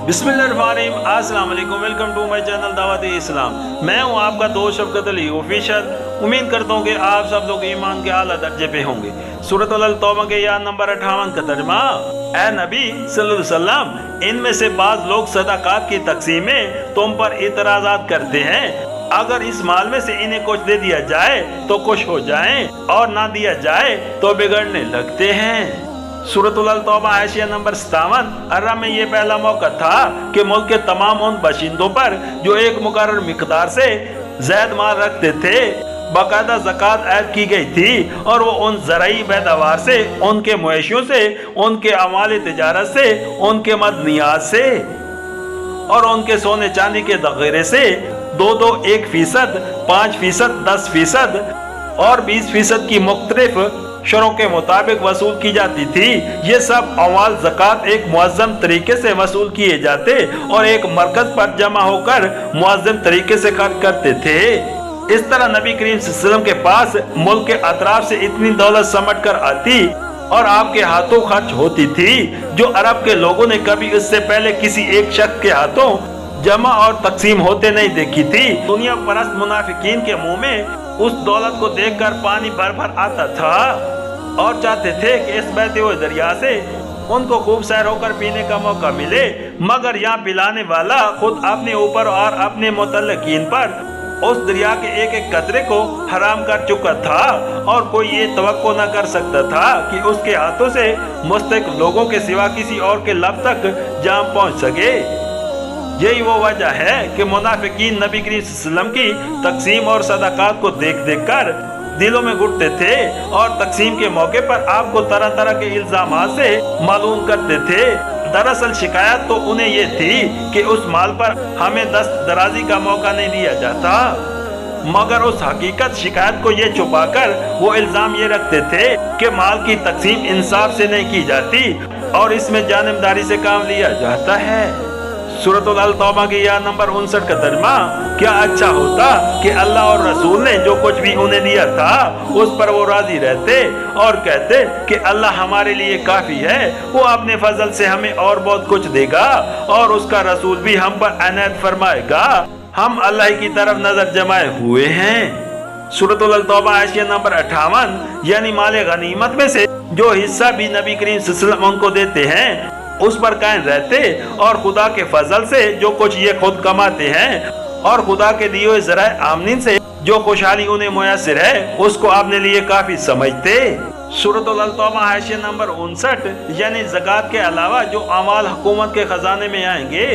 बिस्मिल्लाहिर्रहमानिर्रहीम, अस्सलाम वालेकुम, वेलकम टू माय चैनल दावत इस्लाम। मैं हूं आपका दोस्त शफकत अली ऑफिशियल। उम्मीद करता हूं कि आप सब लोग ईमान के आला दर्जे पे होंगे। सूरत अल तौबा के या नंबर 58 का तर्जुमा, ए नबी सल्लल्लाहु अलैहि वसल्लम, इनमें से बाज लोग सदाकात की तकसीम में तुम पर इतराज़ात करते हैं। अगर इस माल में से इन्हें कुछ दे दिया जाए तो खुश हो जाएं, और ना दिया जाए तो बिगड़ने लगते हैं। सूरतुल तौबा आयशिया नंबर 57। अर्रा में ये पहला मौका था कि मुल्क के तमाम उन बशिंदों पर जो एक मुकर्रर मिकदार से ज़्यादा माल रखते थे, बाकायदा ज़कात ऐड की गई थी, और वो उन ज़राई पैदावार से, उनके मवेशियों से, उनके अमाल तिजारत से, उनके मदनियात से और उनके सोने चांदी के दगीरे से 2-2, 1%, 5%, 10% और 20% की मुख्तलिफ शरों के मुताबिक वसूल की जाती थी। ये सब अमाल ज़कात एक मुअज़्ज़म तरीके से वसूल किए जाते और एक मरकज पर जमा होकर मुअज़्ज़म तरीके से खर्च करते थे। इस तरह नबी करीम सल्लल्लाहु अलैहि वसल्लम के पास मुल्क के अतराफ से इतनी दौलत समट कर आती और आपके हाथों खर्च होती थी जो अरब के लोगों ने कभी इससे पहले किसी एक शख्स के हाथों जमा और तकसीम होते नहीं देखी थी। दुनिया परस्त मुनाफिकीन के मुंह में उस दौलत को देखकर पानी भर भर आता था और चाहते थे कि इस बहते हुए दरिया से उनको खूब सैर होकर पीने का मौका मिले, मगर यहाँ पिलाने वाला खुद अपने ऊपर और अपने मुतल्लिकीन पर उस दरिया के एक एक कतरे को हराम कर चुका था, और कोई ये तवक्को न कर सकता था कि उसके हाथों से मुस्तहिक लोगों के सिवा किसी और के लब तक जाम पहुँच सके। यही वो वजह है कि मुनाफिकीन नबी करीम सल्लल्लाहु अलैहि वसल्लम की तकसीम और सदाकात को देख देख कर दिलों में घुटते थे, और तकसीम के मौके पर आपको तरह तरह के इल्जामात से मालूम करते थे। दरअसल शिकायत तो उन्हें ये थी कि उस माल पर हमें दस्त दराजी का मौका नहीं दिया जाता, मगर उस हकीकत शिकायत को ये छुपाकर वो इल्जाम ये रखते थे कि माल की तकसीम इंसाफ से नहीं की जाती और इसमें जानिबदारी से काम लिया जाता है। सूरतुल तौबा की या नंबर 59 का तर्जुमा, क्या अच्छा होता कि अल्लाह और रसूल ने जो कुछ भी उन्हें दिया था उस पर वो राजी रहते और कहते कि अल्लाह हमारे लिए काफ़ी है, वो अपने फजल से हमें और बहुत कुछ देगा और उसका रसूल भी हम पर इनायत फरमाएगा, हम अल्लाह की तरफ नजर जमाए हुए हैं। सूरतुल तौबा आयशिया नंबर 58, यानी माले गनीमत में से जो हिस्सा भी नबी करीम सल्लल्लाहु अलैहि वसल्लम उनको देते हैं उस पर कायम रहते, और खुदा के फजल से जो कुछ ये खुद कमाते हैं और खुदा के दिए हुए ज़राए आमदनी से जो खुशहाली उन्हें मुयस्सर है उसको अपने लिए काफ़ी समझते। सूरतुल तौबा आयशिया नंबर 59, यानी ज़कात के अलावा जो अमाल हुकूमत के ख़जाने में आएंगे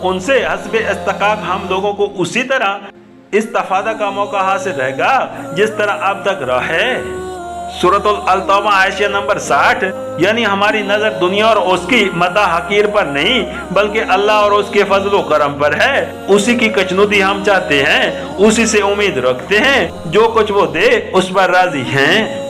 उनसे हस्बे इस्तिकाक हम लोगों को उसी तरह इस्तिफादा का मौका हासिल रहेगा जिस तरह अब तक रहा है। सूरतुल तौबा आयशिया नंबर 60, यानी हमारी नज़र दुनिया और उसकी मदा हकीर पर नहीं बल्कि अल्लाह और उसके फजलो करम पर है। उसी की कचनुदी हम चाहते हैं, उसी से उम्मीद रखते हैं, जो कुछ वो दे उस पर राजी हैं।